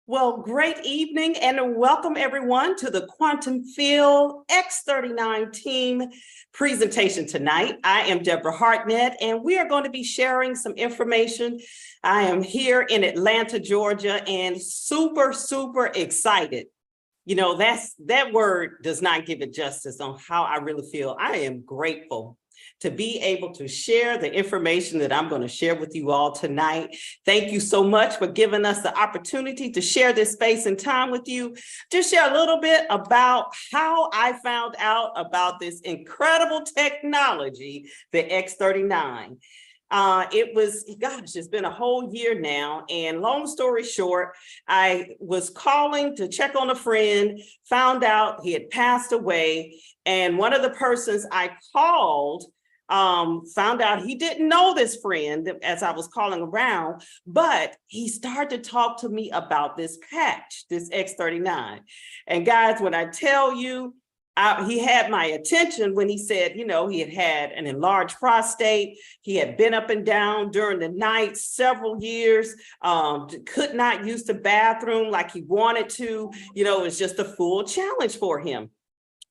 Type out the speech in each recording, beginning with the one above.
Well, great evening and welcome everyone to the Quantum Field X39 team presentation tonight. I am Deborah Hartnett and we are going to be sharing some information. I am here in Atlanta, Georgia and super excited. You know, that word does not give it justice on how I really feel. I am grateful to be able to share the information that I'm going to share with you all tonight. Thank you so much for giving us the opportunity to share this space and time with you. Just share a little bit about how I found out about this incredible technology, the X39. It's been a whole year now. And long story short, I was calling to check on a friend, found out he had passed away. And one of the persons I called found out he didn't know this friend as I was calling around, but he started to talk to me about this patch, this X39. And guys, when I tell you, he had my attention when he said, you know, he had an enlarged prostate. He had been up and down during the night several years, could not use the bathroom like he wanted to. You know, it was just a full challenge for him.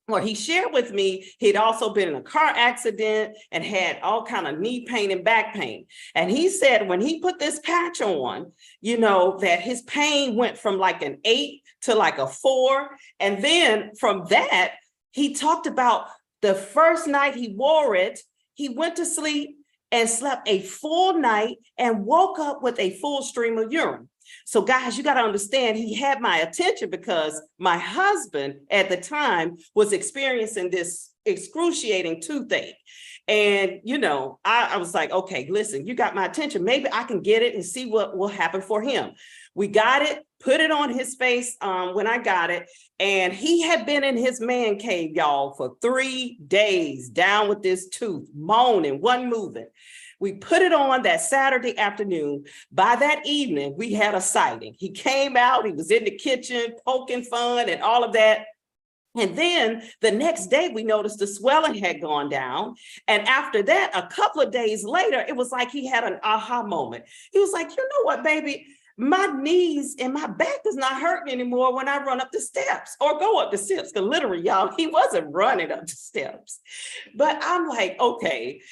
Well, he shared with me, he'd also been in a car accident and had all kind of knee pain and back pain. And he said when he put this patch on, you know, that his pain went from like an 8 to like a 4. And then from that, he talked about the first night he wore it, he went to sleep and slept a full night and woke up with a full stream of urine. So guys, you got to understand, he had my attention because my husband at the time was experiencing this excruciating toothache. And, you know, I was like, okay, listen, you got my attention. Maybe I can get it and see what will happen for him. We got it, put it on his face when I got it. And he had been in his man cave, y'all, for 3 days down with this tooth, moaning, wasn't moving. We put it on that Saturday afternoon. By that evening, we had a sighting. He came out, he was in the kitchen, poking fun and all of that. And then the next day, we noticed the swelling had gone down. And after that, a couple of days later, it was like he had an aha moment. He was like, you know what, baby? My knees and my back is not hurting anymore when I run up the steps or go up the steps. Because literally, y'all, he wasn't running up the steps. But I'm like, okay,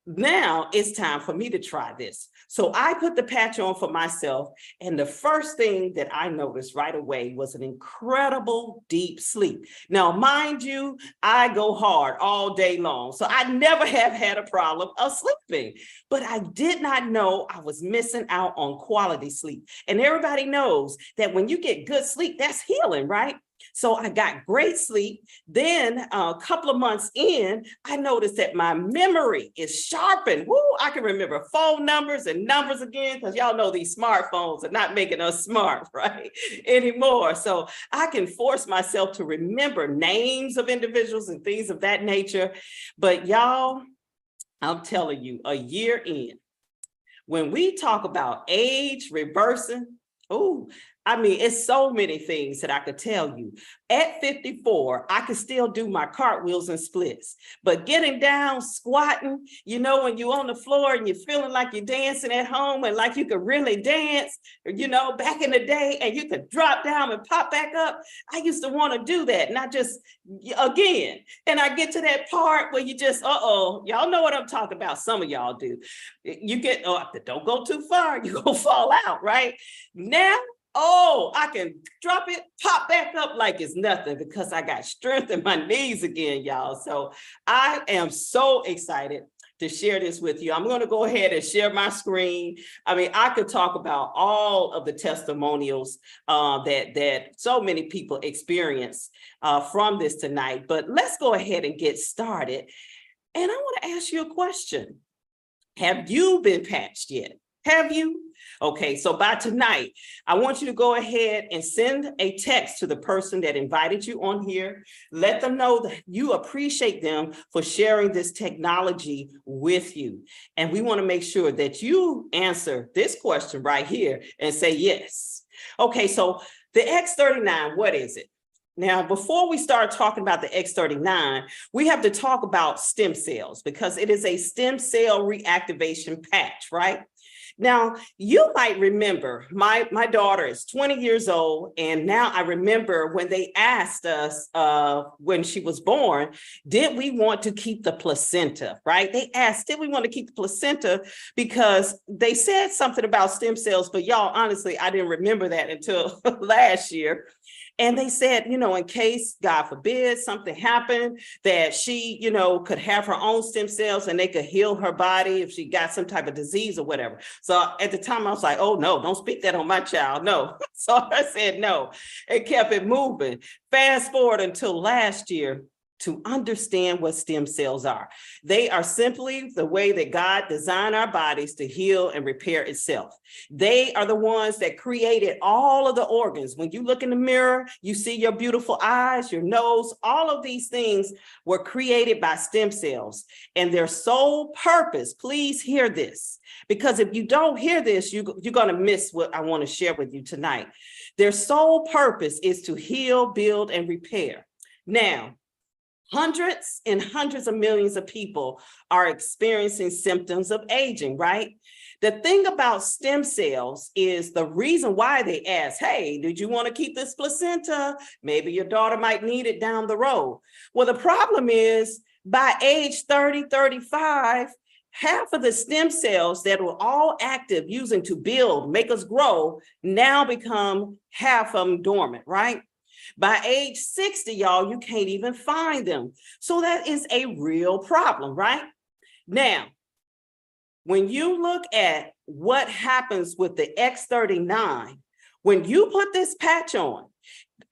now it's time for me to try this. So I put the patch on for myself. And the first thing that I noticed right away was an incredible deep sleep. Now, mind you, I go hard all day long. So I never have had a problem of sleeping, but I did not know I was missing out on quality sleep. And everybody knows that when you get good sleep, that's healing, right? So I got great sleep. Then a couple of months in, I noticed that my memory is sharpened. Woo, I can remember phone numbers and numbers again, because y'all know these smartphones are not making us smart, right, anymore. So I can force myself to remember names of individuals and things of that nature. But y'all, I'm telling you, a year in, when we talk about age reversing, oh, I mean, it's so many things that I could tell you. At 54, I can still do my cartwheels and splits, but getting down, squatting, you know, when you're on the floor and you're feeling like you're dancing at home and like you could really dance, you know, back in the day, and you could drop down and pop back up. I used to want to do that, not just again. And I get to that part where you just, y'all know what I'm talking about. Some of y'all do. You get, don't go too far. You're going to fall out, right? Now, I can drop it, pop back up like it's nothing because I got strength in my knees again, y'all. So I am so excited to share this with you. I'm going to go ahead and share my screen. I mean, I could talk about all of the testimonials that so many people experience from this tonight, but let's go ahead and get started. And I want to ask you a question. Have you been patched yet? Have you? Okay, so by tonight, I want you to go ahead and send a text to the person that invited you on here. Let them know that you appreciate them for sharing this technology with you. And we want to make sure that you answer this question right here and say yes. Okay, so the X39, what is it? Now, before we start talking about the X39, we have to talk about stem cells because it is a stem cell reactivation patch, right? Now, you might remember, my daughter is 20 years old, and now I remember when they asked us when she was born, did we want to keep the placenta, right? They asked, did we want to keep the placenta? Because they said something about stem cells, but y'all, honestly, I didn't remember that until last year. And they said, in case, God forbid, something happened, that she, could have her own stem cells and they could heal her body if she got some type of disease or whatever. So at the time I was like, oh no, don't speak that on my child. No. So I said no, and kept it moving. Fast forward until last year, to understand what stem cells are. They are simply the way that God designed our bodies to heal and repair itself. They are the ones that created all of the organs. When you look in the mirror, you see your beautiful eyes, your nose, all of these things were created by stem cells. And their sole purpose, please hear this, because if you don't hear this, you're going to miss what I want to share with you tonight. Their sole purpose is to heal, build, and repair. Now, hundreds and hundreds of millions of people are experiencing symptoms of aging, right? The thing about stem cells is the reason why they ask, hey, did you want to keep this placenta? Maybe your daughter might need it down the road. Well, the problem is by age 30, 35, half of the stem cells that were all active using to build, make us grow, now become half of them dormant, right? By age 60, y'all, you can't even find them. So that is a real problem, right? Now, when you look at what happens with the X39, when you put this patch on,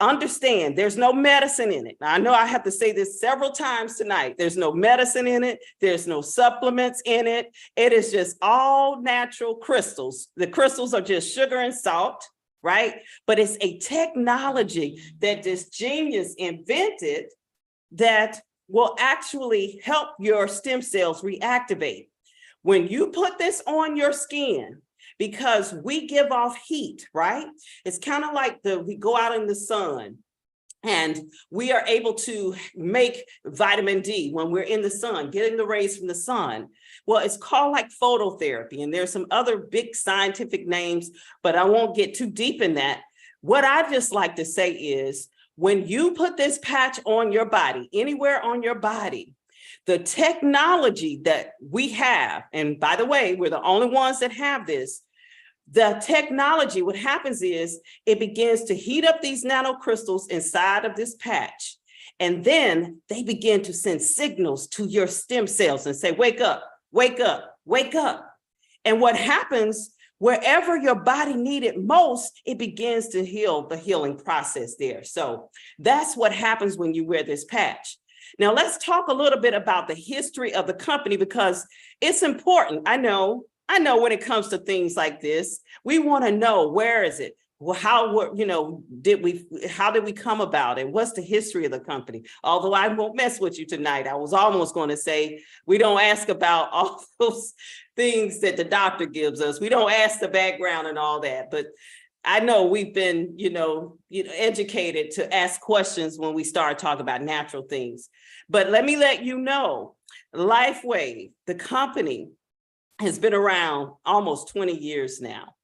understand there's no medicine in it. Now, I know I have to say this several times tonight. There's no medicine in it. There's no supplements in it. It is just all natural crystals. The crystals are just sugar and salt, right? But it's a technology that this genius invented that will actually help your stem cells reactivate. When you put this on your skin, because we give off heat, right? It's kind of like we go out in the sun and we are able to make vitamin D when we're in the sun, getting the rays from the sun. Well, it's called like phototherapy, and there's some other big scientific names, but I won't get too deep in that. What I just like to say is when you put this patch on your body, anywhere on your body, the technology that we have, and by the way, we're the only ones that have this, the technology, what happens is it begins to heat up these nanocrystals inside of this patch. And then they begin to send signals to your stem cells and say, wake up, wake up, wake up. And what happens, wherever your body needed most, it begins to heal, the healing process there. So that's what happens when you wear this patch. Now, let's talk a little bit about the history of the company, because it's important. I know when it comes to things like this, we want to know, where is it? Well, how did we come about it? What's the history of the company? Although I won't mess with you tonight. I was almost going to say, we don't ask about all those things that the doctor gives us. We don't ask the background and all that, but I know we've been, educated to ask questions when we start talking about natural things. But let me let you know, LifeWave, the company, has been around almost 20 years now.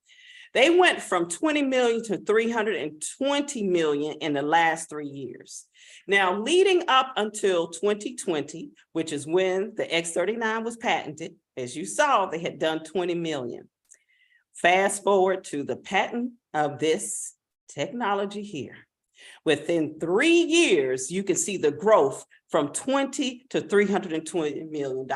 They went from 20 million to 320 million in the last 3 years. Now, leading up until 2020, which is when the X39 was patented, as you saw, they had done 20 million. Fast forward to the patent of this technology here. Within 3 years, you can see the growth from 20 to $320 million.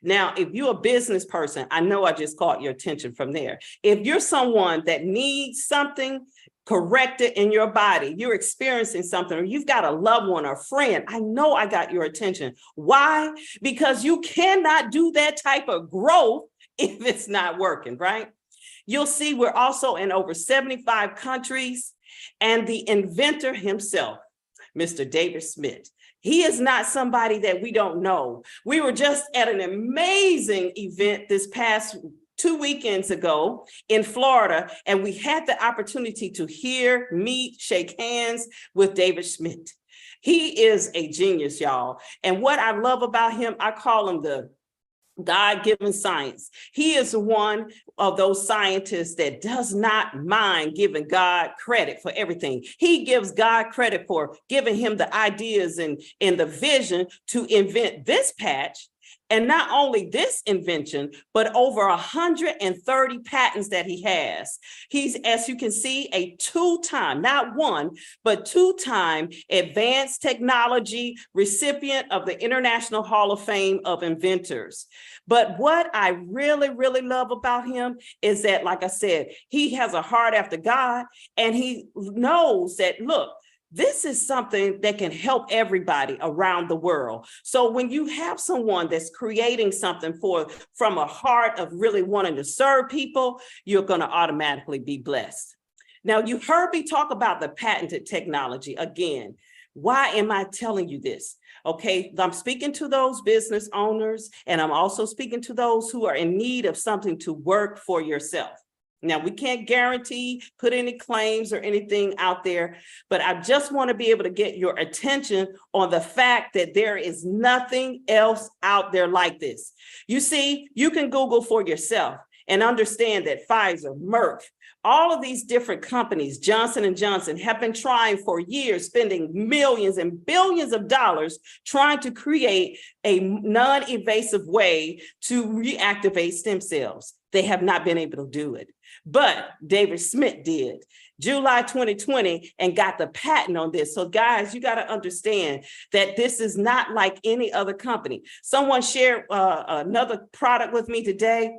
Now, if you're a business person, I know I just caught your attention from there. If you're someone that needs something corrected in your body, you're experiencing something, or you've got a loved one or a friend, I know I got your attention. Why? Because you cannot do that type of growth if it's not working, right? You'll see we're also in over 75 countries, and the inventor himself, Mr. David Smith, he is not somebody that we don't know. We were just at an amazing event this past 2 weekends ago in Florida, and we had the opportunity to hear, meet, shake hands with David Smith. He is a genius, y'all. And what I love about him, I call him the God-given science. He is one of those scientists that does not mind giving God credit for everything. He gives God credit for giving him the ideas and the vision to invent this patch. And not only this invention, but over 130 patents that he has. He's, as you can see, a two-time, not one, but two-time advanced technology recipient of the International Hall of Fame of Inventors. But what I really, really love about him is that, like I said, he has a heart after God, and he knows that, look, this is something that can help everybody around the world. So when you have someone that's creating something from a heart of really wanting to serve people, you're going to automatically be blessed. Now, you heard me talk about the patented technology again. Why am I telling you this? Okay, I'm speaking to those business owners, and I'm also speaking to those who are in need of something to work for yourself. Now, we can't guarantee, put any claims or anything out there, but I just want to be able to get your attention on the fact that there is nothing else out there like this. You see, you can Google for yourself and understand that Pfizer, Merck, all of these different companies, Johnson & Johnson, have been trying for years, spending millions and billions of dollars trying to create a non-invasive way to reactivate stem cells. They have not been able to do it. But David Smith did, July 2020, and got the patent on this. So guys, you got to understand that this is not like any other company. Someone shared another product with me today.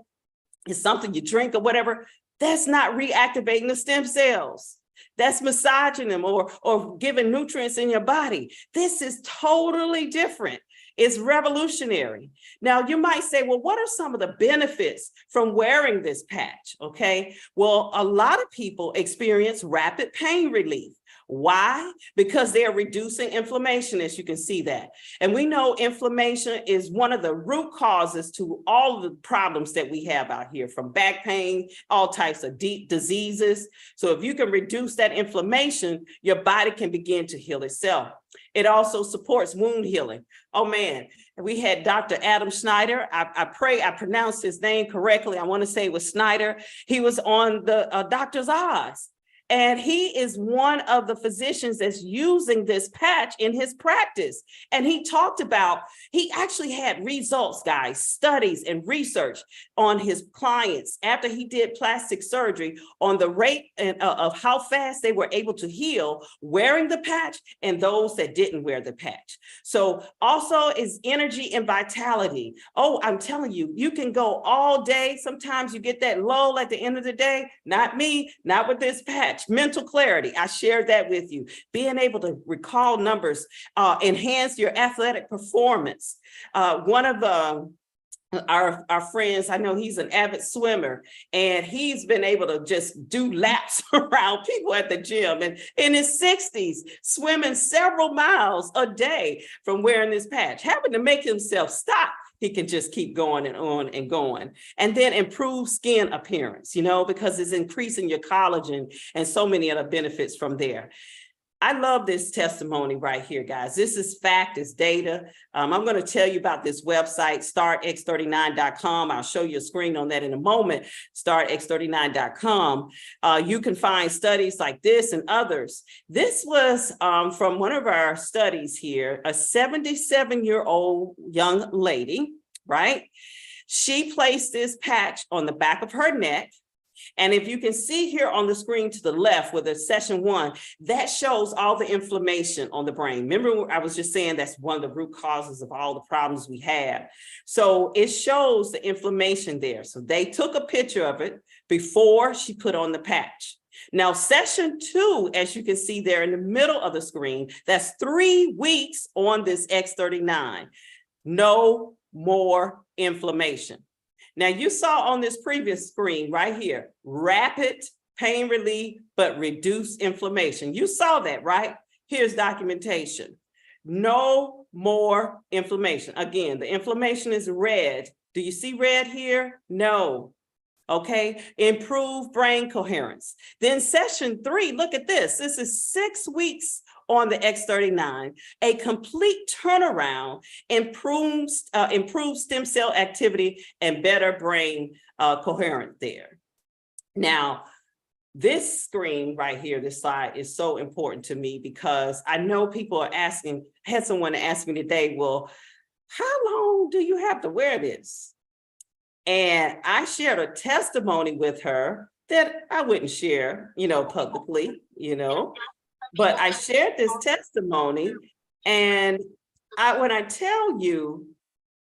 It's something you drink or whatever. That's not reactivating the stem cells. That's massaging them or giving nutrients in your body. This is totally different. It's revolutionary. Now, you might say, well, what are some of the benefits from wearing this patch? Okay, well, a lot of people experience rapid pain relief. Why? Because they're reducing inflammation, as you can see that. And we know inflammation is one of the root causes to all of the problems that we have out here, from back pain, all types of deep diseases. So if you can reduce that inflammation, your body can begin to heal itself. It also supports wound healing. Oh man, we had Dr. Adam Schneider. I pray I pronounced his name correctly. I want to say it was Snyder. He was on the Dr. Oz. And he is one of the physicians that's using this patch in his practice. And he talked about, he actually had results, guys, studies and research on his clients after he did plastic surgery on the rate of how fast they were able to heal wearing the patch and those that didn't wear the patch. So also is energy and vitality. Oh, I'm telling you, you can go all day. Sometimes you get that lull at the end of the day. Not me, not with this patch. Mental clarity, I shared that with you. Being able to recall numbers, enhance your athletic performance. One of our friends, I know he's an avid swimmer, and he's been able to just do laps around people at the gym, and in his 60s, swimming several miles a day from wearing this patch, having to make himself stop. He can just keep going and on and going. And then improve skin appearance, because it's increasing your collagen and so many other benefits from there. I love this testimony right here, guys. This is fact, it's data. I'm going to tell you about this website, startx39.com. I'll show you a screen on that in a moment, startx39.com. You can find studies like this and others. This was from one of our studies here, a 77-year-old young lady, right? She placed this patch on the back of her neck. And if you can see here on the screen to the left with the session 1, that shows all the inflammation on the brain. Remember, I was just saying that's one of the root causes of all the problems we have. So it shows the inflammation there. So they took a picture of it before she put on the patch. Now, session 2, as you can see there in the middle of the screen, that's 3 weeks on this X39. No more inflammation. Now, you saw on this previous screen right here, rapid pain relief, but reduced inflammation. You saw that, right? Here's documentation. No more inflammation. Again, the inflammation is red. Do you see red here? No. Okay, improve brain coherence. Then session 3, look at this. This is 6 weeks on the X39, a complete turnaround, improved stem cell activity and better brain coherence there. Now, this screen right here, this slide is so important to me because I know people are asking, I had someone ask me today, well, how long do you have to wear this? And I shared a testimony with her that I wouldn't share, publicly, but I shared this testimony. And when I tell you,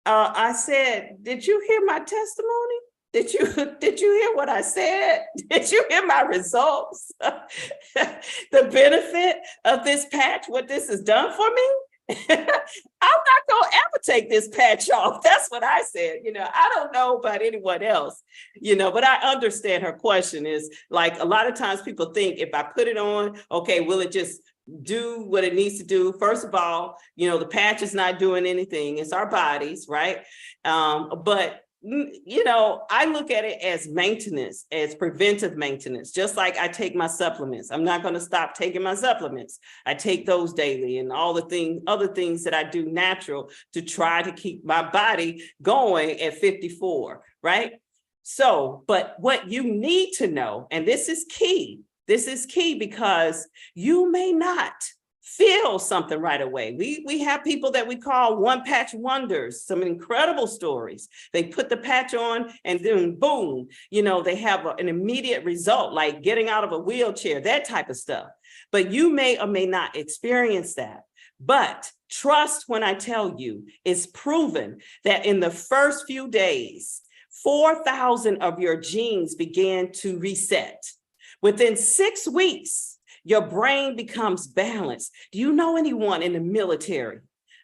I said, did you hear my testimony? Did you hear what I said? Did you hear my results? The benefit of this patch, what this has done for me? I'm not gonna ever take this patch off. That's what I said. I don't know about anyone else, but I understand her question is like, a lot of times people think if I put it on, okay, will it just do what it needs to do? First of all, the patch is not doing anything. It's our bodies, right? But I look at it as maintenance, as preventive maintenance, just like I take my supplements. I'm not going to stop taking my supplements. I take those daily and all the other things that I do natural to try to keep my body going at 54, right? So, but what you need to know, and this is key because you may not feel something right away. We have people that we call one patch wonders, some incredible stories. They put the patch on and then boom, they have an immediate result, like getting out of a wheelchair, that type of stuff. But you may or may not experience that. But trust when I tell you, it's proven that in the first few days, 4,000 of your genes began to reset. Within 6 weeks, your brain becomes balanced. Do you know anyone in the military?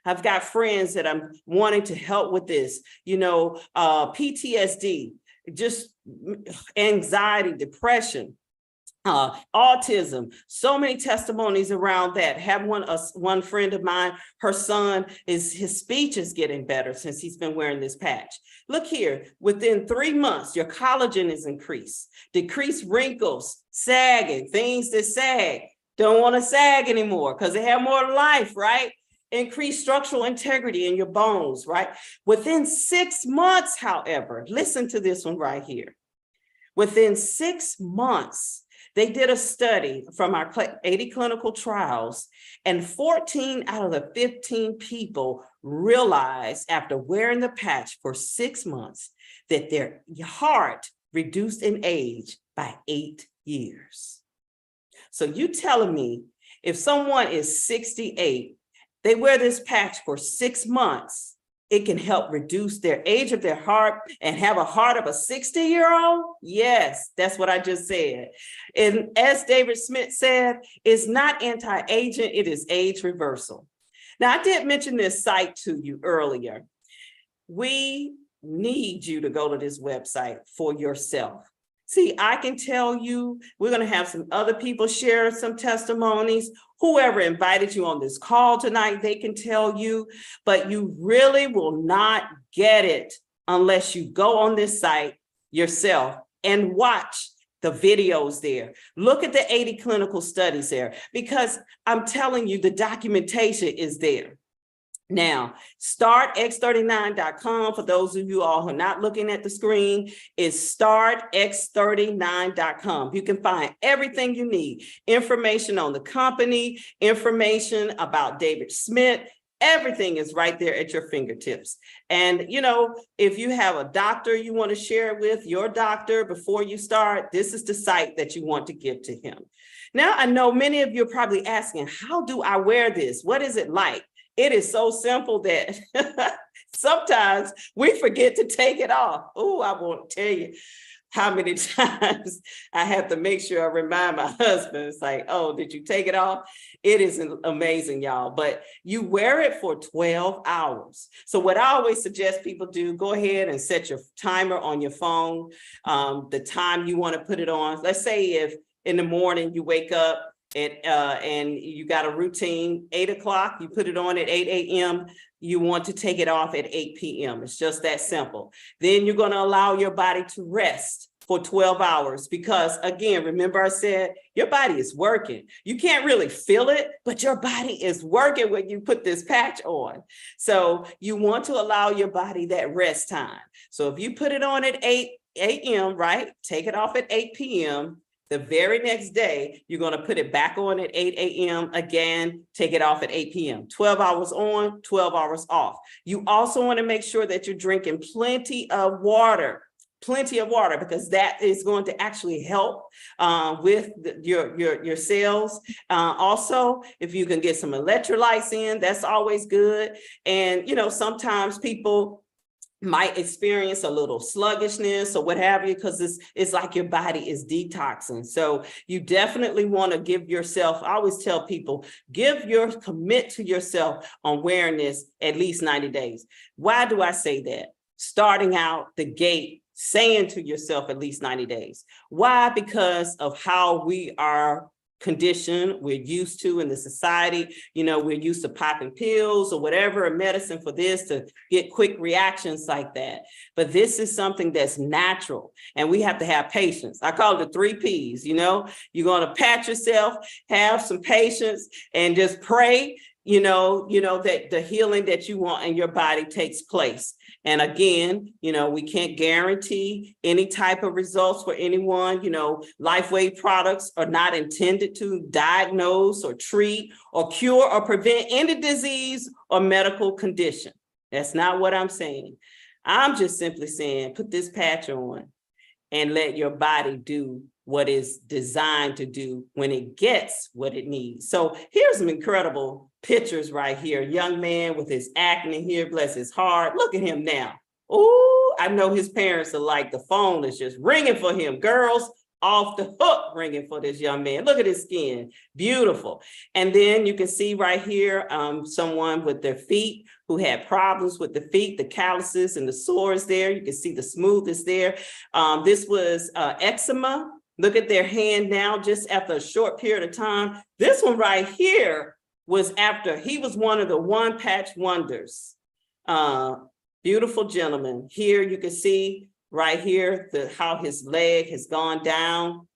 I've got friends that I'm wanting to help with this, PTSD, just anxiety, depression, autism, so many testimonies around that. Have one friend of mine, her son, his speech is getting better since he's been wearing this patch. Look here, within 3 months, your collagen is increased, decreased wrinkles, sagging, things that sag, don't want to sag anymore because they have more life, right? Increased structural integrity in your bones, right? Within 6 months, however, listen to this one right here. Within 6 months, they did a study from our 80 clinical trials, and 14 out of the 15 people realized after wearing the patch for 6 months that their heart reduced in age by 8 years. So you telling me if someone is 68, they wear this patch for 6 months, it can help reduce their age of their heart and have a heart of a 60-year-old? Yes, that's what I just said. And as David Smith said, it's not anti-aging, it is age reversal. Now, I did mention this site to you earlier. We need you to go to this website for yourself. See, I can tell you, we're going to have some other people share some testimonies. Whoever invited you on this call tonight, they can tell you, but you really will not get it unless you go on this site yourself and watch the videos there. Look at the 80 clinical studies there, because I'm telling you, the documentation is there. Now, startx39.com, for those of you all who are not looking at the screen, is startx39.com. You can find everything you need, information on the company, information about David Smith, everything is right there at your fingertips. And, if you have a doctor you want to share it with, your doctor, before you start, this is the site that you want to give to him. Now, I know many of you are probably asking, how do I wear this? What is it like? It is so simple that sometimes we forget to take it off. Oh, I won't tell you how many times I have to make sure I remind my husband. It's like, oh, did you take it off? It is amazing, y'all. But you wear it for 12 hours. So what I always suggest people do, go ahead and set your timer on your phone, the time you want to put it on. Let's say if in the morning you wake up, and you got a routine, 8 o'clock, you put it on at 8 a.m., you want to take it off at 8 p.m. It's just that simple. Then you're going to allow your body to rest for 12 hours because, again, remember I said your body is working. You can't really feel it, but your body is working when you put this patch on. So you want to allow your body that rest time. So if you put it on at 8 a.m., right, take it off at 8 p.m., the very next day, you're going to put it back on at 8 a.m. again, take it off at 8 p.m. 12 hours on, 12 hours off. You also want to make sure that you're drinking plenty of water, because that is going to actually help with your cells. Also, if you can get some electrolytes in, that's always good. And, sometimes people might experience a little sluggishness or what have you, because it's like your body is detoxing. So you definitely want to give yourself, I always tell people, commit to yourself on wearing this at least 90 days. Why do I say that? Starting out the gate, saying to yourself at least 90 days. Why? Because of how we are condition we're used to in the society. We're used to popping pills or whatever, a medicine for this to get quick reactions like that. But this is something that's natural, and we have to have patience. I call it the 3 Ps. You're going to pat yourself, have some patience, and just pray, that the healing that you want in your body takes place. And again, we can't guarantee any type of results for anyone. LifeWave products are not intended to diagnose or treat or cure or prevent any disease or medical condition. That's not what I'm saying. I'm just simply saying, put this patch on and let your body do what is designed to do when it gets what it needs. So here's some incredible pictures right here. Young man with his acne here, bless his heart. Look at him now. Oh, I know his parents are like, the phone is just ringing for him. Girls, off the hook ringing for this young man. Look at his skin, beautiful. And then you can see right here, someone with their feet who had problems with the feet, the calluses and the sores there. You can see the smoothness there. This was eczema. Look at their hand now, just after a short period of time. This one right here was after, he was one of the one patch wonders. Beautiful gentleman. Here you can see right here, how his leg has gone down.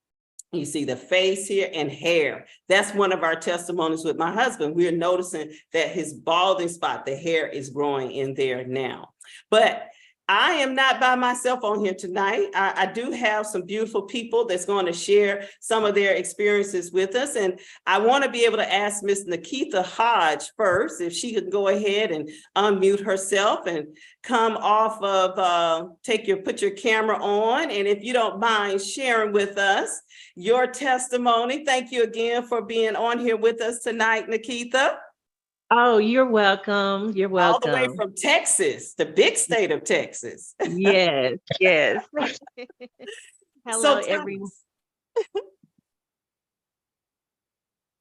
You see the face here and hair. That's one of our testimonies with my husband. We're noticing that his balding spot, the hair is growing in there now. But I am not by myself on here tonight. I do have some beautiful people that's going to share some of their experiences with us. And I want to be able to ask Miss Nikita Hodge first, if she could go ahead and unmute herself and come off of, put your camera on. And if you don't mind sharing with us your testimony. Thank you again for being on here with us tonight, Nikita. Oh, you're welcome. You're welcome. All the way from Texas, the big state of Texas. Yes, yes. Hello, everyone.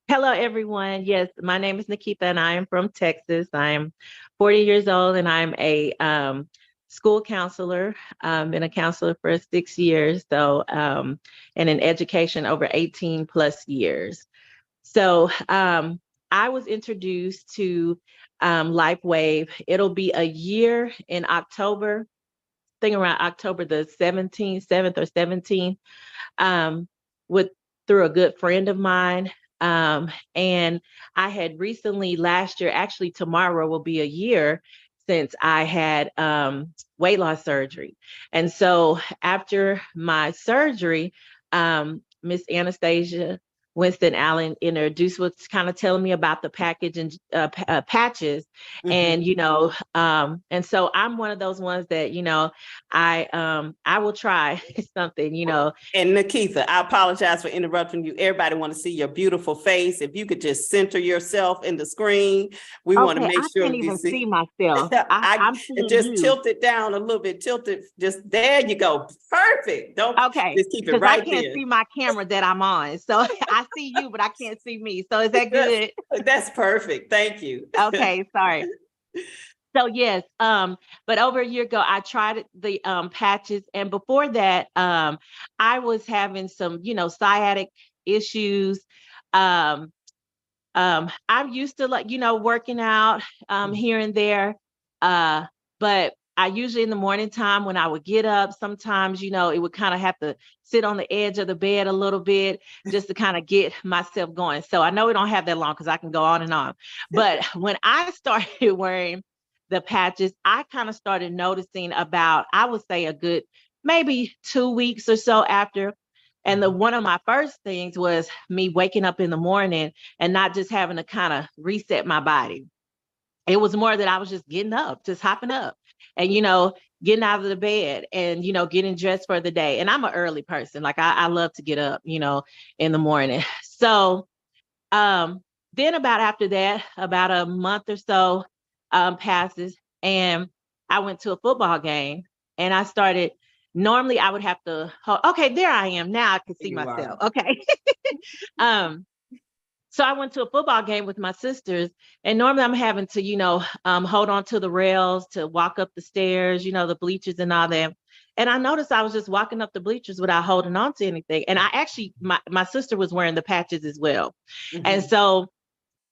Hello, everyone. Yes, my name is Nikita, and I am from Texas. I am 40 years old, and I'm a school counselor. Been a counselor for 6 years, and in education over 18 plus years. So I was introduced to LifeWave. It'll be a year in October, I think around October the 7th or 17th, through a good friend of mine. And I had recently, last year, actually tomorrow will be a year since I had weight loss surgery. And so after my surgery, Miss Anastasia Winston Allen introduced, was kind of telling me about the package and patches. Mm-hmm. And, and so I'm one of those ones that, I will try something, And Nikita, I apologize for interrupting you. Everybody want to see your beautiful face. If you could just center yourself in the screen, we want to make sure I can't even see myself. I'm seeing just you. Tilt it down a little bit. Tilt it. Just there you go. Perfect. Just keep it right there. Because I can't see my camera that I'm on. So I see you, but I can't see me. So is that good? That's perfect. Thank you. Okay, sorry. So yes, but over a year ago, I tried the patches, and before that, I was having some, sciatic issues. I'm used to working out here and there, but I usually in the morning time when I would get up, sometimes, it would kind of have to sit on the edge of the bed a little bit just to kind of get myself going. So I know we don't have that long because I can go on and on. But when I started wearing the patches, I kind of started noticing about, I would say a good maybe 2 weeks or so after. And one of my first things was me waking up in the morning and not just having to kind of reset my body. It was more that I was just getting up, just hopping up and, getting out of the bed and, getting dressed for the day. And I'm an early person. Like I love to get up, in the morning. So then about after that, about a month or so passes, and I went to a football game and I started. Normally I would have to, okay, there I am. Now I can see You myself. are. Okay. So I went to a football game with my sisters, and normally I'm having to, hold on to the rails to walk up the stairs, the bleachers and all that. And I noticed I was just walking up the bleachers without holding on to anything. And I actually, my sister was wearing the patches as well. And so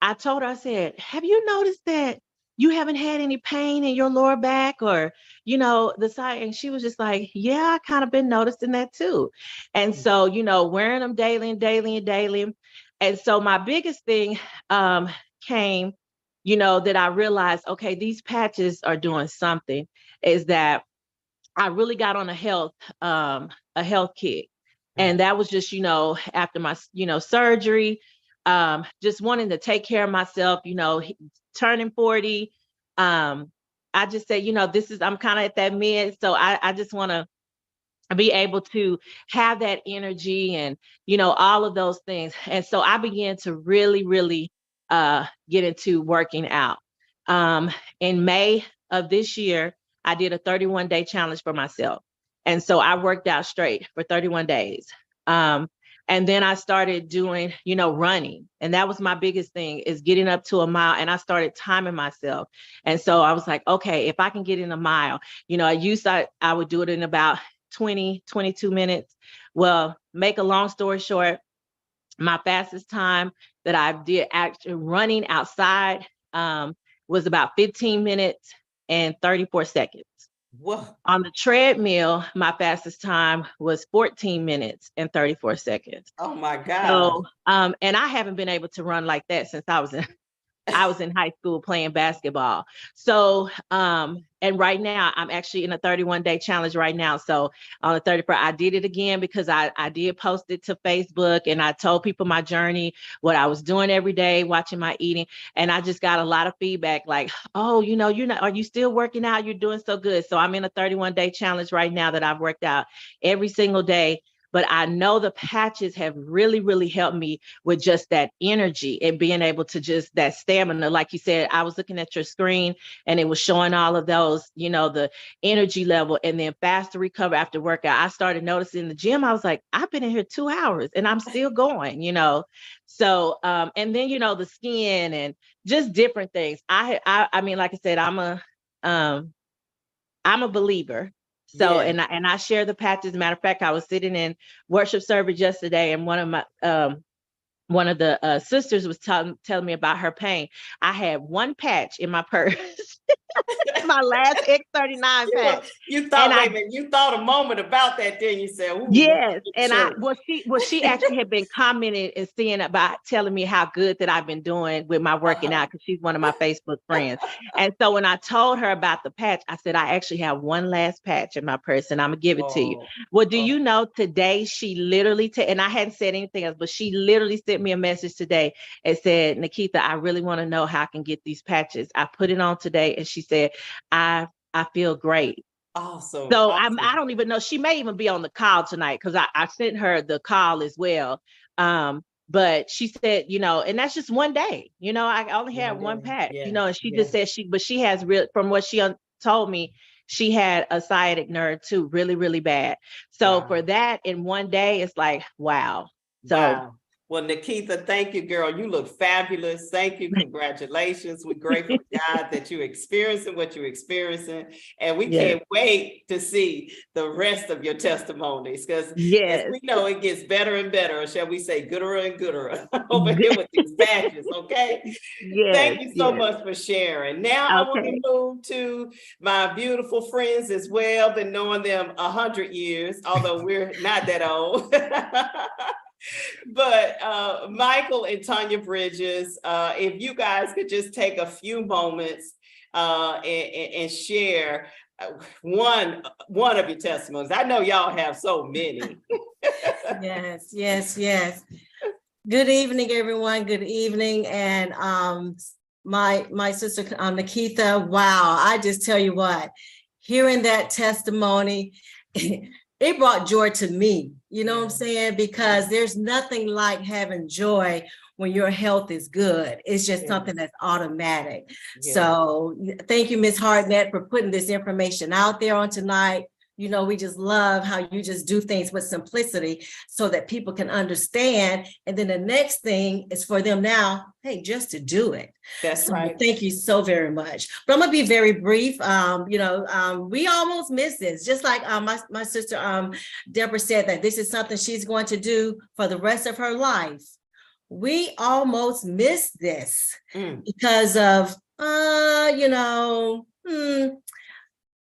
I told her, I said, have you noticed that you haven't had any pain in your lower back or, the side? And she was just like, yeah, I kind of been noticing that too. And so, wearing them daily and daily and daily. And so my biggest thing came, that I realized, okay, these patches are doing something, is that I really got on a health kick. And that was just, after my, surgery, just wanting to take care of myself, turning 40. I just said, I'm kind of at that mid. So I just want to be able to have that energy and, all of those things. And so I began to really, really get into working out. In May of this year, I did a 31-day challenge for myself. And so I worked out straight for 31 days. And then I started doing, running. And that was my biggest thing, is getting up to a mile. And I started timing myself. And so I was like, okay, if I can get in a mile, I would do it in about 20, 22 minutes. Well, make a long story short, my fastest time that I did actually running outside was about 15 minutes and 34 seconds. Whoa. On the treadmill, my fastest time was 14 minutes and 34 seconds. Oh my God. So, and I haven't been able to run like that since I was in high school playing basketball. So, and right now I'm actually in a 31-day challenge right now. So on the 31st, I did it again because I did post it to Facebook and I told people my journey, what I was doing every day, watching my eating. And I just got a lot of feedback like, oh, are you still working out? You're doing so good. So I'm in a 31-day challenge right now that I've worked out every single day. But I know the patches have really, really helped me with just that energy and being able to just that stamina. Like you said, I was looking at your screen and it was showing all of those, the energy level and then faster recover after workout. I started noticing in the gym, I was like, I've been in here 2 hours and I'm still going, So, and then, the skin and just different things. I mean, like I said, I'm a believer. So, Yeah. and I share the patches. Matter of fact, I was sitting in worship service yesterday, and one of the sisters was telling me about her pain. I had one patch in my purse, my last X39 patch. You thought, and wait a minute, you thought a moment about that, then you said, ooh, yes, and sure. she actually had been commenting and seeing about telling me how good that I've been doing with my working out because she's one of my Facebook friends. And so when I told her about the patch, I said, I actually have one last patch in my purse and I'm gonna give it to you. Well, do you know today she literally and I hadn't said anything else, but she literally sent me a message today and said, Nikita, I really want to know how I can get these patches. I put it on today, and she said, I feel great. Awesome. So awesome. I don't even know. She may even be on the call tonight because I sent her the call as well. But she said, and that's just one day. I only had one patch. And she just said she has from what she told me, she had a sciatic nerve too, really, really bad. So for that in one day, it's like, wow. So Well, Nikita, thank you, girl. You look fabulous. Thank you. Congratulations. We're grateful to God that you're experiencing what you're experiencing. And we Yes. can't wait to see the rest of your testimonies because as Yes. we know, it gets better and better, or shall we say gooder and gooder over here with these badges, okay? Yes. Thank you so Yes. much for sharing. Now I want Okay. to move to my beautiful friends as well. Been knowing them 100 years, although we're not that old. But Michael and Tanya Bridges, if you guys could just take a few moments and share one of your testimonies. I know y'all have so many. Yes, yes, yes. Good evening, everyone. Good evening. And my sister Nikita, wow, I just tell you what, hearing that testimony, it brought joy to me. You know what I'm saying? Because there's nothing like having joy when your health is good. It's just something that's automatic. Yeah. So thank you, Ms. Hartnett, for putting this information out there on tonight. You know, we just love how you just do things with simplicity so that people can understand. And then the next thing is for them now, hey, just to do it. That's So right. thank you so very much. But I'm gonna be very brief. We almost missed this. Just like my sister Deborah said that this is something she's going to do for the rest of her life. We almost missed this because of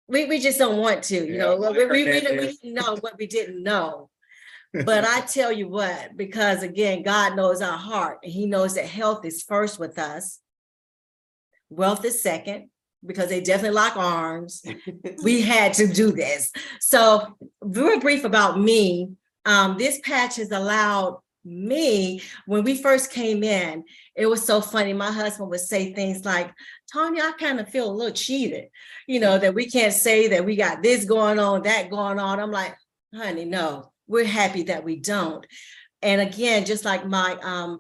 we just don't want to, you know, we didn't know what we didn't know. But I tell you what, because again, God knows our heart and he knows that health is first with us. Wealth is second, because they definitely lock arms. We had to do this. So real brief about me, this patch has allowed me, when we first came in, it was so funny. My husband would say things like, Tanya, I kind of feel a little cheated, you know, that we can't say that we got this going on, that going on. I'm like, honey, no, we're happy that we don't. And again, just like my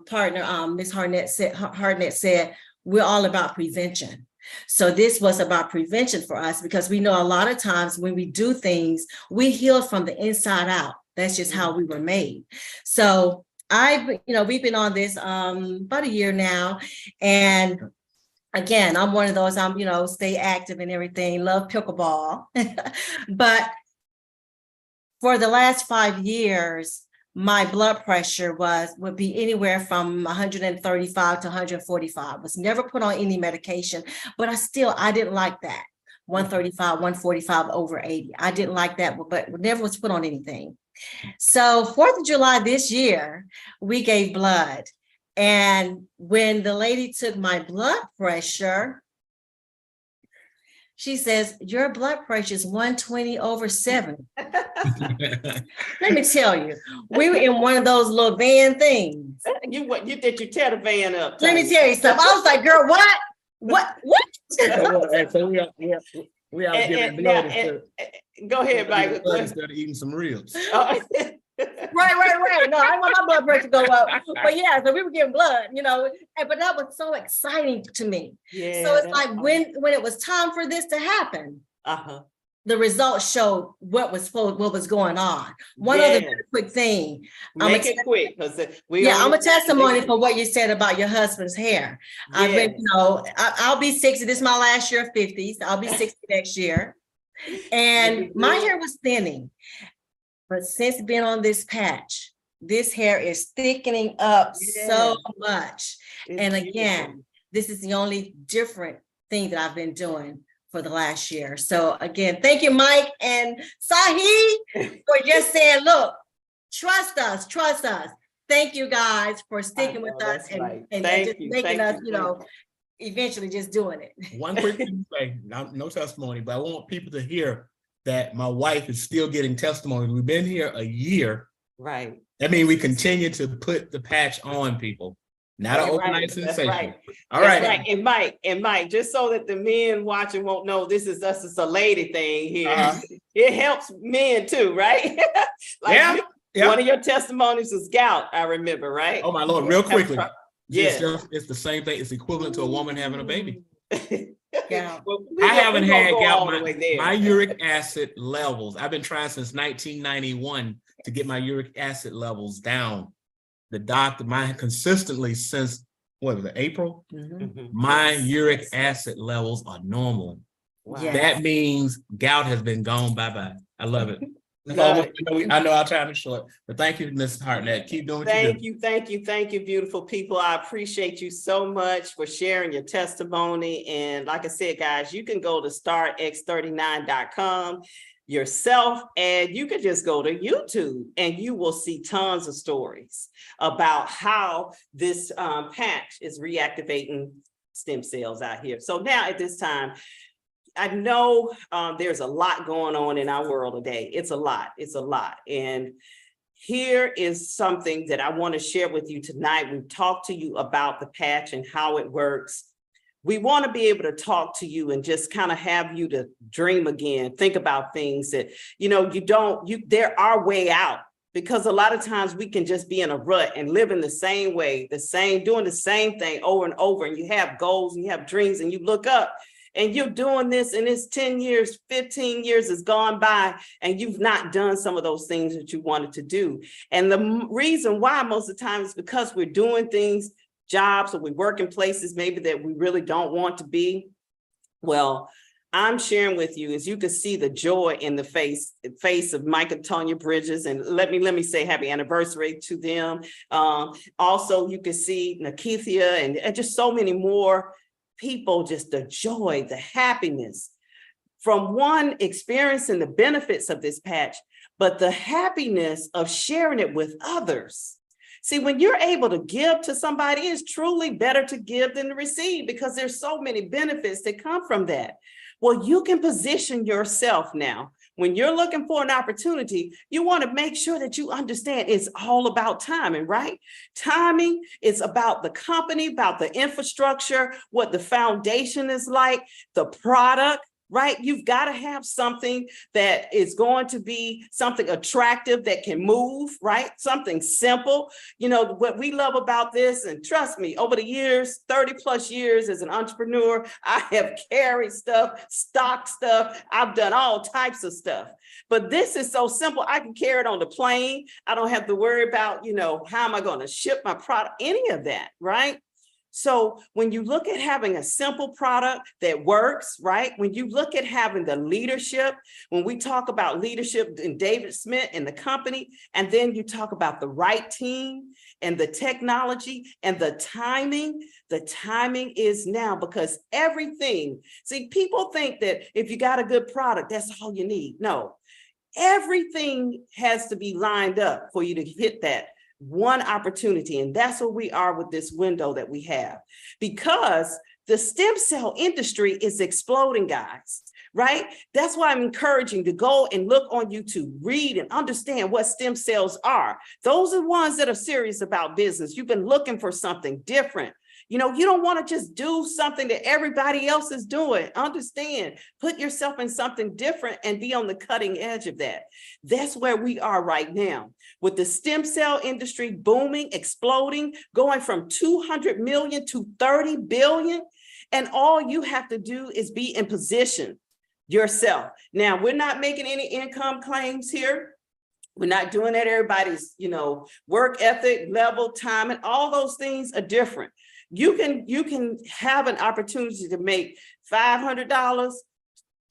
partner, Ms. Hartnett said, we're all about prevention. So this was about prevention for us because we know a lot of times when we do things, we heal from the inside out. That's just how we were made. So we've been on this about a year now. And again, I'm one of those, stay active and everything, love pickleball. But for the last 5 years, my blood pressure would be anywhere from 135 to 145. Was never put on any medication, but I didn't like that. 135, 145 over 80. I didn't like that, but never was put on anything. So 4th of July this year, we gave blood. And when the lady took my blood pressure, she says, your blood pressure is 120 over 70. Let me tell you, we were in one of those little van things. You did you tear the van up? Let me tell you something. I was like, girl, what? So we out giving blood go ahead, Michael. Instead of eating some ribs. Right. No, I want my blood pressure to go up. But yeah, so we were getting blood, but that was so exciting to me. Yeah, so it's like when it was time for this to happen, the results showed what was going on. One other quick thing. Make it quick, because I'm a testimony for what you said about your husband's hair. Yes. I'll be 60. This is my last year of 50s. I'll be 60 next year. And my hair was thinning. But since being on this patch, this hair is thickening up so much. And again, this is the only different thing that I've been doing for the last year. So again, thank you, Mike and Sahi, for just saying, look, trust us. Thank you guys for sticking with us and just making us, eventually just doing it. One quick thing to say, no testimony, but I want people to hear that my wife is still getting testimonies. We've been here a year. Right. That means we continue to put the patch on people. Not an overnight sensation. Right. All right. Right. And Mike, just so that the men watching won't know this is us, it's a lady thing here. It helps men too, right? One of your testimonies was gout, I remember, right? Oh my Lord, real quickly. Yeah. It's the same thing. It's equivalent to a woman having a baby. Yeah. I haven't had gout. My uric acid levels, I've been trying since 1991 to get my uric acid levels down. the doctor, mine consistently since, what was it, April? Mhm. My Yes, uric yes. acid levels are normal. Wow. Yeah. That means gout has been gone bye-bye. I love it. That's Love all it. I know our time is short, but thank you, Ms. Hartnett. Keep doing what you Thank do. you, thank you, thank you, beautiful people. I appreciate you so much for sharing your testimony. And like I said, guys, you can go to startx39.com yourself, and you can just go to YouTube and you will see tons of stories about how this patch is reactivating stem cells out here. So now at this time, I know there's a lot going on in our world today. It's a lot. It's a lot. And here is something that I want to share with you tonight. We've talked to you about the patch and how it works. We want to be able to talk to you and just kind of have you to dream again, think about things that, there are way out, because a lot of times we can just be in a rut and live in the same way, doing the same thing over and over. And you have goals and you have dreams and you look up and you're doing this and it's 10 years, 15 years has gone by and you've not done some of those things that you wanted to do. And the reason why most of the time is because we're doing things, jobs, or we work in places maybe that we really don't want to be. Well, I'm sharing with you, as you can see the joy in the face of Mike and Tonya Bridges, and let me say happy anniversary to them. Also, you can see Nakithia and just so many more people, just the joy, the happiness from one experiencing the benefits of this patch, but the happiness of sharing it with others. See, when you're able to give to somebody, it's truly better to give than to receive, because there's so many benefits that come from that. Well, you can position yourself now. When you're looking for an opportunity, you want to make sure that you understand it's all about timing, right? Timing is about the company, about the infrastructure, what the foundation is like, the product, right? You've got to have something that is going to be something attractive that can move, right? Something simple. You know, what we love about this, and trust me, over the years, 30 plus years as an entrepreneur, I have carried stuff, stocked stuff. I've done all types of stuff. But this is so simple. I can carry it on the plane. I don't have to worry about, how am I going to ship my product, any of that, right? So when you look at having a simple product that works, right? When you look at having the leadership, when we talk about leadership in David Smith and the company, and then you talk about the right team and the technology and the timing is now, because everything, see, people think that if you got a good product, that's all you need. No, everything has to be lined up for you to hit that one opportunity. And that's what we are with this window that we have, because the stem cell industry is exploding, guys, right? That's why I'm encouraging to go and look on YouTube, read and understand what stem cells are. Those are the ones that are serious about business. You've been looking for something different. You don't want to just do something that everybody else is doing. Understand, put yourself in something different and be on the cutting edge of that. That's where we are right now, with the stem cell industry booming, exploding, going from 200 million to 30 billion. And all you have to do is be in position yourself. Now, we're not making any income claims here. We're not doing that. Everybody's, work ethic, level, time, and all those things are different. You can have an opportunity to make $500,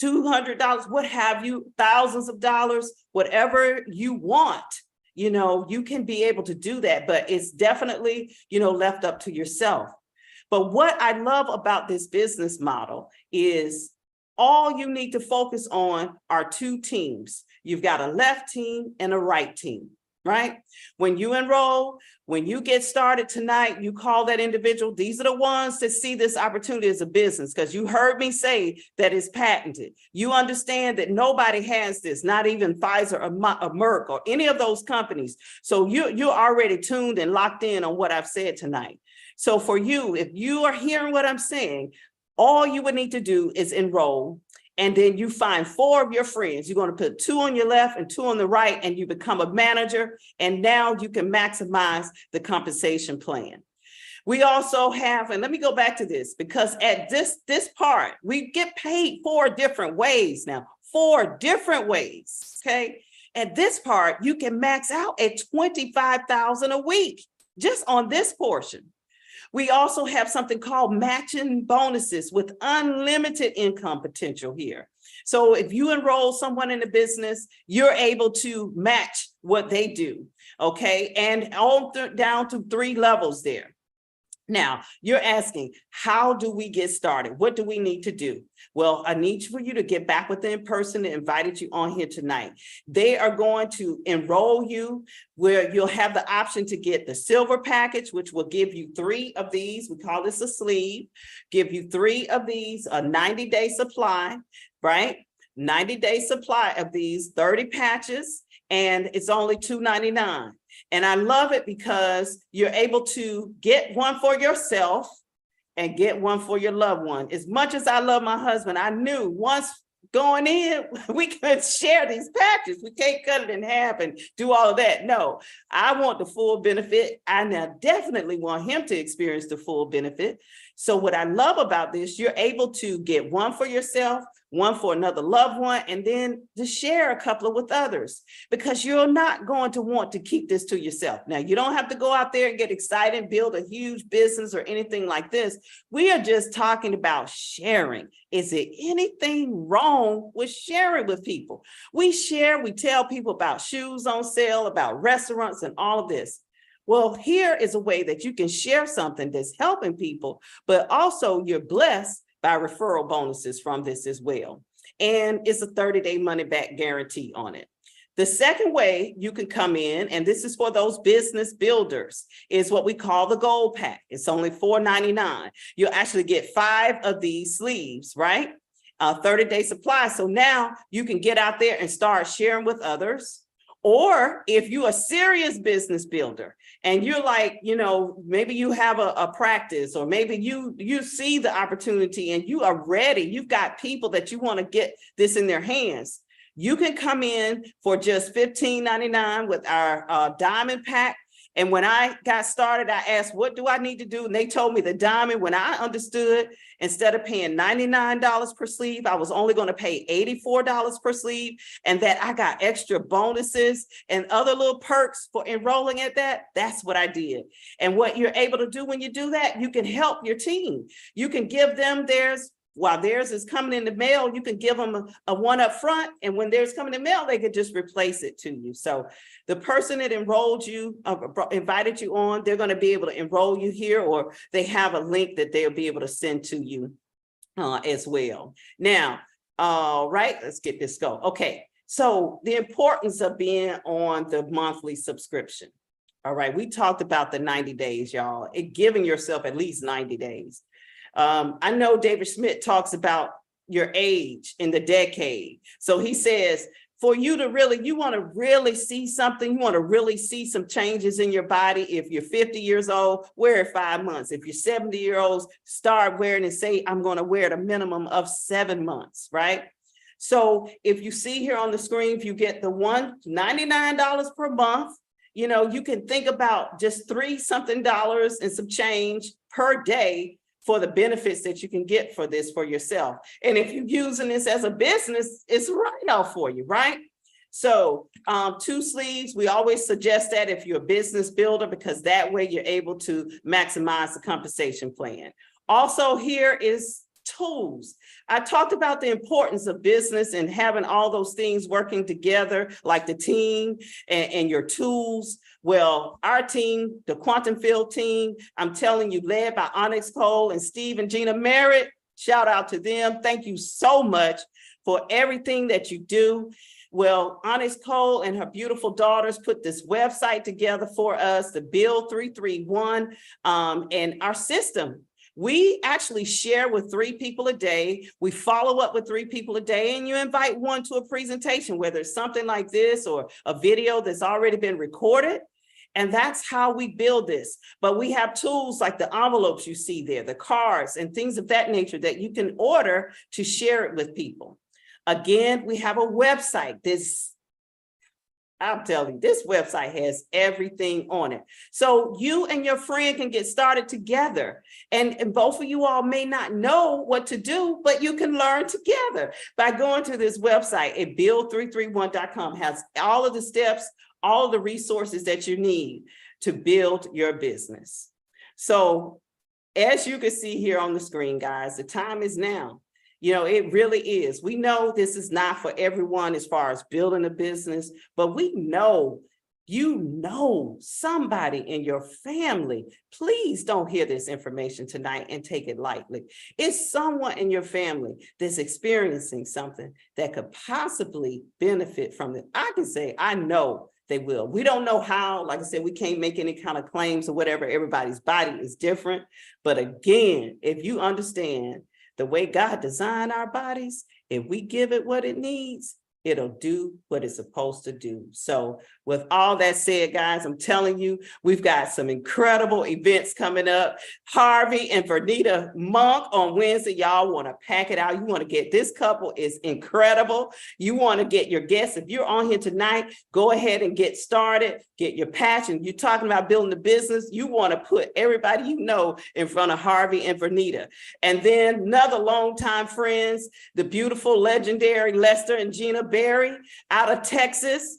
$200, what have you, thousands of dollars, whatever you want. You can be able to do that, but it's definitely, left up to yourself. But what I love about this business model is all you need to focus on are two teams. You've got a left team and a right team, right? When you enroll, when you get started tonight, you call that individual. These are the ones that see this opportunity as a business, because you heard me say that it's patented. You understand that nobody has this, not even Pfizer or Merck or any of those companies. So you're already tuned and locked in on what I've said tonight. So for you, if you are hearing what I'm saying, all you would need to do is enroll. And then you find 4 of your friends. You're going to put 2 on your left and 2 on the right, and you become a manager. And now you can maximize the compensation plan. We also have, and let me go back to this, because at this part, we get paid 4 different ways now, 4 different ways, okay? At this part, you can max out at $25,000 a week. just on this portion. We also have something called matching bonuses with unlimited income potential here. So if you enroll someone in a business, you're able to match what they do, okay? And all down to 3 levels there. Now, you're asking, how do we get started? What do we need to do? Well, I need for you to get back with them in person that invited you on here tonight. They are going to enroll you where you'll have the option to get the silver package, which will give you 3 of these. We call this a sleeve, give you 3 of these, a 90-day supply, right? 90-day supply of these 30 patches, and it's only $2.99. And I love it because you're able to get one for yourself and get one for your loved one. As much as I love my husband, I knew once going in, we could share these patches. We can't cut it in half and do all of that. No, I want the full benefit. I now definitely want him to experience the full benefit. So what I love about this, you're able to get one for yourself, one for another loved one, and then to share a couple with others, because you're not going to want to keep this to yourself. Now, you don't have to go out there and get excited, build a huge business or anything like this. We are just talking about sharing. Is there anything wrong with sharing with people? We share, we tell people about shoes on sale, about restaurants and all of this. Well, here is a way that you can share something that's helping people, but also you're blessed by referral bonuses from this as well. And it's a 30-day money back guarantee on it. The second way you can come in, and this is for those business builders, is what we call the gold pack. It's only $4.99. You'll actually get 5 of these sleeves, right? A 30-day supply. So now you can get out there and start sharing with others. Or if you're a serious business builder and you're like, you know, maybe you have a practice, or maybe you see the opportunity and you are ready, you've got people that you want to get this in their hands, you can come in for just $15.99 with our diamond pack. And when I got started, I asked, what do I need to do? And they told me the diamond. When I understood, instead of paying $99 per sleeve, I was only going to pay $84 per sleeve, and that I got extra bonuses and other little perks for enrolling at that. That's what I did. And what you're able to do when you do that, you can help your team. You can give them theirs. While theirs is coming in the mail, you can give them a one up front, and when theirs coming in the mail, they could just replace it to you. So the person that enrolled you, invited you on, they're going to be able to enroll you here, or they have a link that they'll be able to send to you as well. Now, all right, let's get this going. Okay, so the importance of being on the monthly subscription. All right, we talked about the 90 days, y'all, giving yourself at least 90 days. I know David Schmidt talks about your age in the decade. So he says, for you to really, you want to really see something, you want to really see some changes in your body. If you're 50 years old, wear it 5 months. If you're 70-year-olds, start wearing and say, I'm going to wear it a minimum of 7 months, right? So if you see here on the screen, if you get the $199 per month, you know, you can think about just $3-something and some change per day for the benefits that you can get for this for yourself. And if you're using this as a business, it's a write-off for you, right? So 2 sleeves, we always suggest that if you're a business builder, because that way you're able to maximize the compensation plan. Also, here is tools. I talked about the importance of business and having all those things working together, like the team and your tools. Well, our team, the Quantum Field team, I'm telling you, led by Onyx Cole and Steve and Gina Merritt, shout out to them. Thank you so much for everything that you do. Well, Onyx Cole and her beautiful daughters put this website together for us, the Build 331, and our system. We actually share with 3 people a day. We follow up with 3 people a day, and you invite one to a presentation, whether it's something like this or a video that's already been recorded. And that's how we build this. But we have tools like the envelopes you see there, the cards and things of that nature that you can order to share it with people. Again, we have a website. I'm telling you, this website has everything on it. So you and your friend can get started together. And both of you all may not know what to do, but you can learn together by going to this website at build331.com. Has all of the steps, all of the resources that you need to build your business. So as you can see here on the screen, guys, the time is now. You know, it really is. We know this is not for everyone as far as building a business, but we know, you know, somebody in your family. Please don't hear this information tonight and take it lightly. It's someone in your family that's experiencing something that could possibly benefit from it. I can say, I know they will. We don't know how. Like I said, we can't make any kind of claims or whatever. Everybody's body is different. But again, if you understand the way God designed our bodies, if we give it what it needs, it'll do what it's supposed to do. So with all that said, guys, I'm telling you, we've got some incredible events coming up. Harvey and Vernita Monk on Wednesday. Y'all want to pack it out. You want to get this couple is incredible. You want to get your guests. If you're on here tonight, go ahead and get started. Get your passion. You're talking about building a business. You want to put everybody you know in front of Harvey and Vernita. And then another longtime friends, the beautiful, legendary Lester and Gina Berry out of Texas.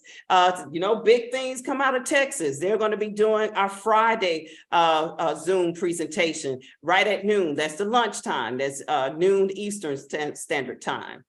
You know, big things come out of Texas. They're going to be doing our Friday Zoom presentation right at noon. That's the lunchtime. That's noon Eastern Standard Time.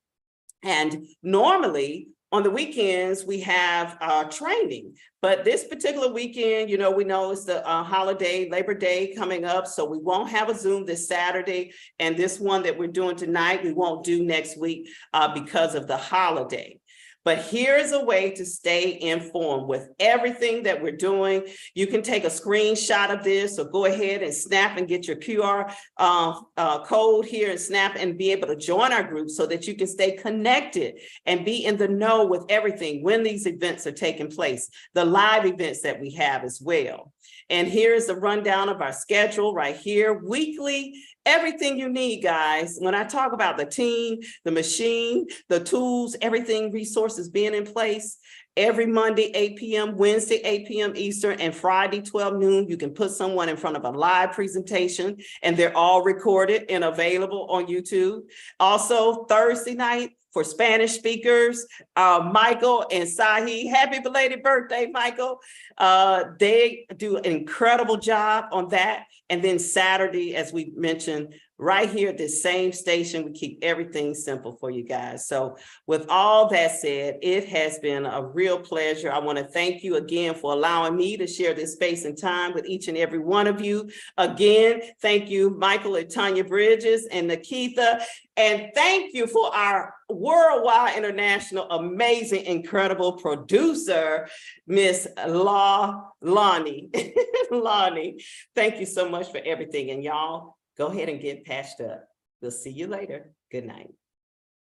And normally on the weekends, we have training. But this particular weekend, you know, we know it's the holiday, Labor Day coming up. So we won't have a Zoom this Saturday. And this one that we're doing tonight, we won't do next week because of the holiday. But here's a way to stay informed with everything that we're doing. You can take a screenshot of this or go ahead and snap and get your QR code here and snap and be able to join our group so that you can stay connected and be in the know with everything when these events are taking place, the live events that we have as well. And here's the rundown of our schedule right here, weekly, everything you need, guys. When I talk about the team, the machine, the tools, everything, resources being in place, every Monday, 8 p.m., Wednesday, 8 p.m. Eastern, and Friday, 12 noon, you can put someone in front of a live presentation, and they're all recorded and available on YouTube. Also, Thursday night, for Spanish speakers, Michael and Sahi, happy belated birthday, Michael. They do an incredible job on that. And then Saturday, as we mentioned, right here at this same station, we keep everything simple for you guys. So with all that said, it has been a real pleasure. I want to thank you again for allowing me to share this space and time with each and every one of you. Again, thank you, Michael and Tanya Bridges and Nikita. And thank you for our worldwide, international, amazing, incredible producer, Miss Lonnie. Lonnie, thank you so much for everything. And y'all, go ahead and get patched up. We'll see you later. Good night.